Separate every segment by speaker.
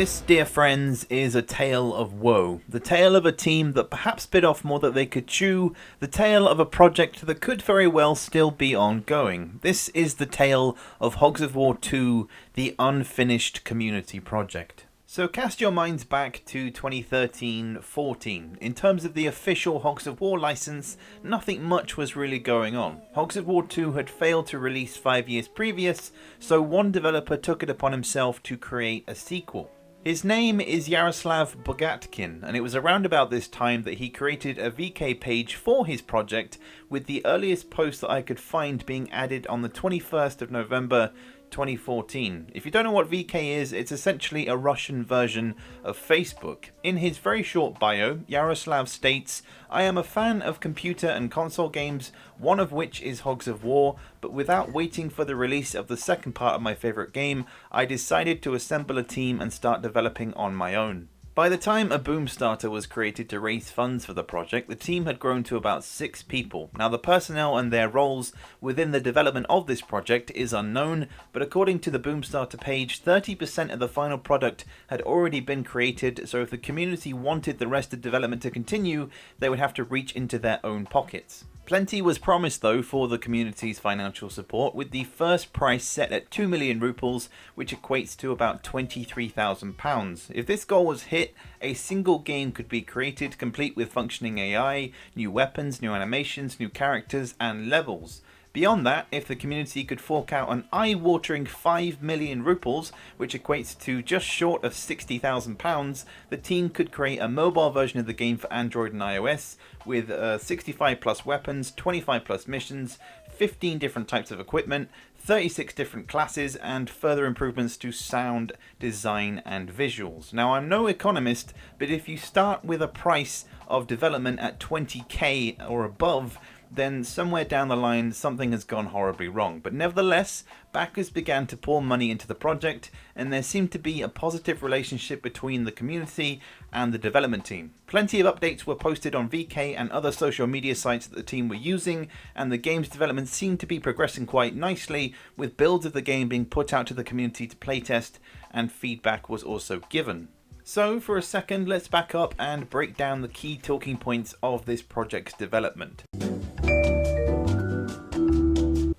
Speaker 1: This, dear friends, is a tale of woe. The tale of a team that perhaps bit off more than they could chew. The tale of a project that could very well still be ongoing. This is the tale of Hogs of War 2, the unfinished community project. So cast your minds back to 2013-14. In terms of the official Hogs of War license, nothing much was really going on. Hogs of War 2 had failed to release 5 years previous, so one developer took it upon himself to create a sequel. His name is Yaroslav Bogatkin, and it was around about this time that he created a VK page for his project, with the earliest post that I could find being added on the 21st of November 2014. If you don't know what VK is, it's essentially a Russian version of Facebook. In his very short bio, Yaroslav states, "I am a fan of computer and console games, one of which is Hogs of War, but without waiting for the release of the second part of my favorite game, I decided to assemble a team and start developing on my own." By the time a Boomstarter was created to raise funds for the project, the team had grown to about 6 people. Now the personnel and their roles within the development of this project is unknown, but according to the Boomstarter page, 30% of the final product had already been created, so if the community wanted the rest of development to continue, they would have to reach into their own pockets. Plenty was promised though for the community's financial support, with the first price set at 2 million rubles, which equates to about £23,000. If this goal was hit, a single game could be created, complete with functioning AI, new weapons, new animations, new characters and levels. Beyond that, if the community could fork out an eye-watering 5 million rubles, which equates to just short of £60,000, the team could create a mobile version of the game for Android and iOS with 65 plus weapons, 25 plus missions, 15 different types of equipment, 36 different classes, and further improvements to sound, design and visuals. Now I'm no economist, but if you start with a price of development at 20k or above, then somewhere down the line something has gone horribly wrong. But nevertheless, backers began to pour money into the project, and there seemed to be a positive relationship between the community and the development team. Plenty of updates were posted on VK and other social media sites that the team were using, and the game's development seemed to be progressing quite nicely, with builds of the game being put out to the community to playtest, and feedback was also given. So for a second, let's back up and break down the key talking points of this project's development.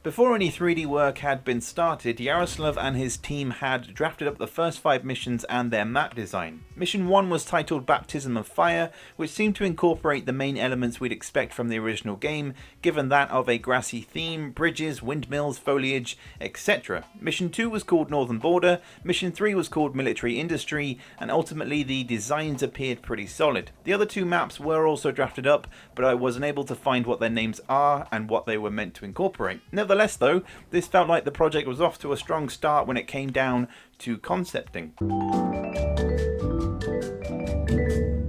Speaker 1: Before any 3D work had been started, Yaroslav and his team had drafted up the first 5 missions and their map design. Mission 1 was titled Baptism of Fire, which seemed to incorporate the main elements we'd expect from the original game, given that of a grassy theme, bridges, windmills, foliage, etc. Mission 2 was called Northern Border, Mission 3 was called Military Industry, and ultimately the designs appeared pretty solid. The other 2 maps were also drafted up, but I wasn't able to find what their names are and what they were meant to incorporate. Nevertheless though, this felt like the project was off to a strong start when it came down to concepting.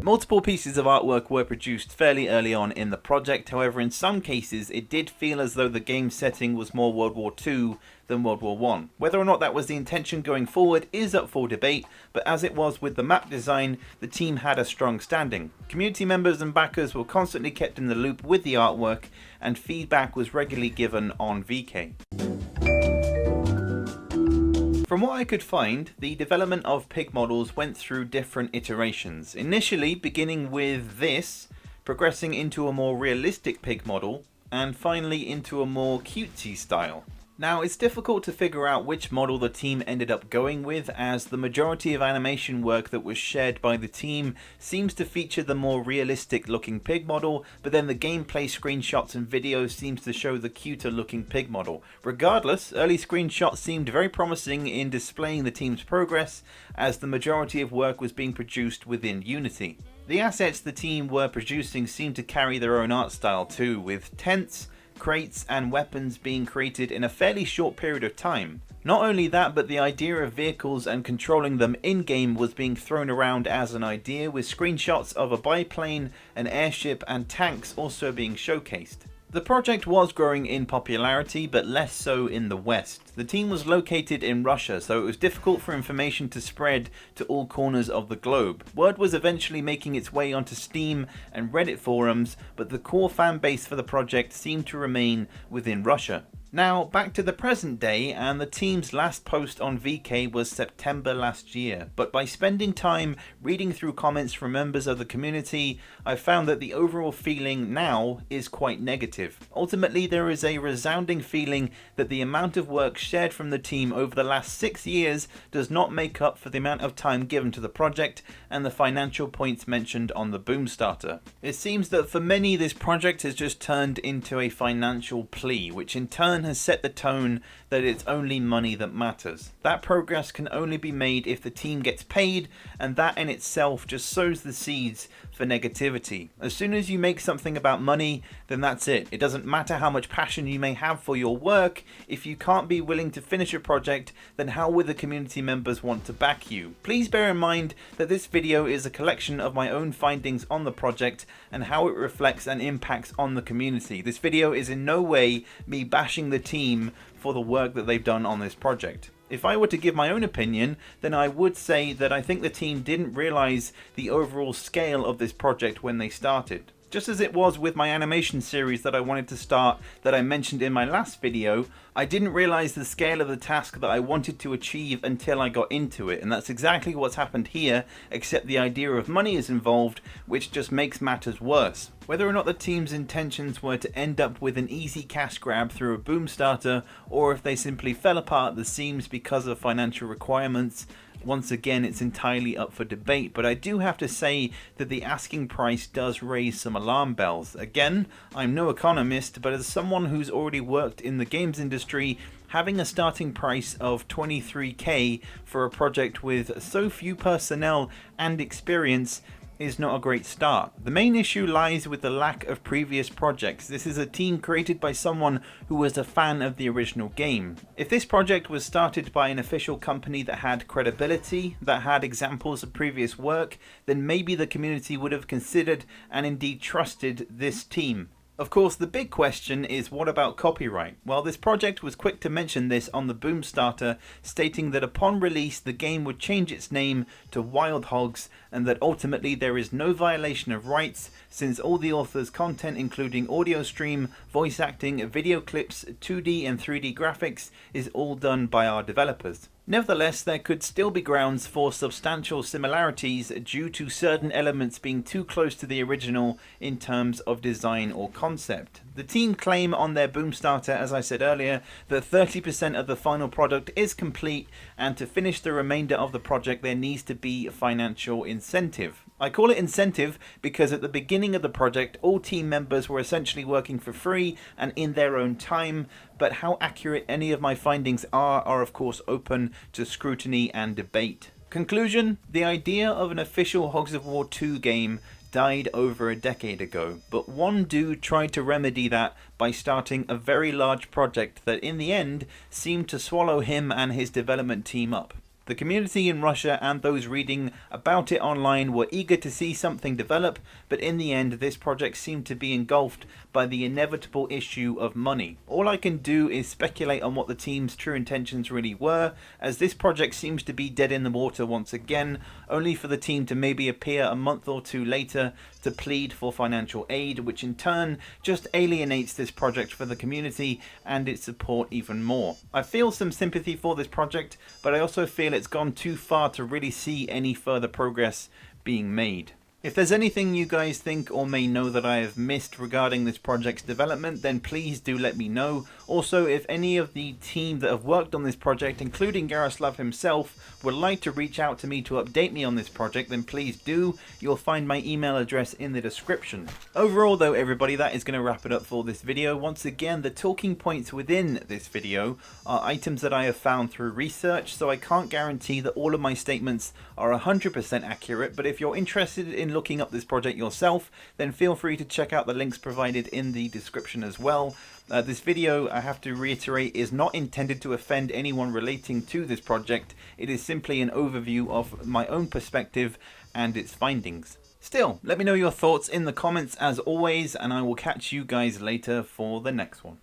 Speaker 1: Multiple pieces of artwork were produced fairly early on in the project, however in some cases it did feel as though the game's setting was more World War II than World War I. Whether or not that was the intention going forward is up for debate, but as it was with the map design, the team had a strong standing. Community members and backers were constantly kept in the loop with the artwork, and feedback was regularly given on VK. From what I could find, the development of pig models went through different iterations. Initially beginning with this, progressing into a more realistic pig model, and finally into a more cutesy style. Now it's difficult to figure out which model the team ended up going with, as the majority of animation work that was shared by the team seems to feature the more realistic looking pig model, but then the gameplay screenshots and videos seems to show the cuter looking pig model. Regardless, early screenshots seemed very promising in displaying the team's progress, as the majority of work was being produced within Unity. The assets the team were producing seemed to carry their own art style too, with tents, crates and weapons being created in a fairly short period of time. Not only that, but the idea of vehicles and controlling them in-game was being thrown around as an idea, with screenshots of a biplane, an airship and tanks also being showcased. The project was growing in popularity, but less so in the West. The team was located in Russia, so it was difficult for information to spread to all corners of the globe. Word was eventually making its way onto Steam and Reddit forums, but the core fan base for the project seemed to remain within Russia. Now, back to the present day, and the team's last post on VK was September last year, but by spending time reading through comments from members of the community, I found that the overall feeling now is quite negative. Ultimately, there is a resounding feeling that the amount of work shared from the team over the last 6 years does not make up for the amount of time given to the project and the financial points mentioned on the Boomstarter. It seems that for many, this project has just turned into a financial plea, which in turn has set the tone that it's only money that matters. That progress can only be made if the team gets paid, and that in itself just sows the seeds for negativity. As soon as you make something about money, then that's it. It doesn't matter how much passion you may have for your work. If you can't be willing to finish a project, then how would the community members want to back you? Please bear in mind that this video is a collection of my own findings on the project and how it reflects and impacts on the community. This video is in no way me bashing the team for the work that they've done on this project. If I were to give my own opinion, then I would say that I think the team didn't realize the overall scale of this project when they started. Just as it was with my animation series that I wanted to start that I mentioned in my last video, I didn't realize the scale of the task that I wanted to achieve until I got into it, and that's exactly what's happened here, except the idea of money is involved, which just makes matters worse. Whether or not the team's intentions were to end up with an easy cash grab through a Boomstarter, or if they simply fell apart at the seams because of financial requirements, once again, it's entirely up for debate, but I do have to say that the asking price does raise some alarm bells. Again, I'm no economist, but as someone who's already worked in the games industry, having a starting price of 23k for a project with so few personnel and experience is not a great start. The main issue lies with the lack of previous projects. This is a team created by someone who was a fan of the original game. If this project was started by an official company that had credibility, that had examples of previous work, then maybe the community would have considered and indeed trusted this team. Of course, the big question is, what about copyright? Well, this project was quick to mention this on the Boomstarter, stating that upon release the game would change its name to Wild Hogs, and that ultimately there is no violation of rights since all the author's content, including audio stream, voice acting, video clips, 2D and 3D graphics, is all done by our developers. Nevertheless, there could still be grounds for substantial similarities due to certain elements being too close to the original in terms of design or concept. The team claim on their Boomstarter, as I said earlier, that 30% of the final product is complete, and to finish the remainder of the project there needs to be financial incentive. I call it incentive because at the beginning of the project all team members were essentially working for free and in their own time, but how accurate any of my findings are of course open to scrutiny and debate. Conclusion: the idea of an official Hogs of War 2 game died over a decade ago, but one dude tried to remedy that by starting a very large project that in the end seemed to swallow him and his development team up. The community in Russia and those reading about it online were eager to see something develop, but in the end this project seemed to be engulfed by the inevitable issue of money. All I can do is speculate on what the team's true intentions really were, as this project seems to be dead in the water once again, only for the team to maybe appear a month or two later to plead for financial aid, which in turn just alienates this project for the community and its support even more. I feel some sympathy for this project, but I also feel it's gone too far to really see any further progress being made. If there's anything you guys think or may know that I have missed regarding this project's development, then please do let me know. Also, if any of the team that have worked on this project, including Yaroslav himself, would like to reach out to me to update me on this project, then please do. You'll find my email address in the description. Overall though, everybody, that is going to wrap it up for this video. Once again, the talking points within this video are items that I have found through research, so I can't guarantee that all of my statements are 100% accurate, but if you're interested in looking up this project yourself, then feel free to check out the links provided in the description as well. This video, I have to reiterate, is not intended to offend anyone relating to this project. It is simply an overview of my own perspective and its findings. Still, let me know your thoughts in the comments as always, and I will catch you guys later for the next one.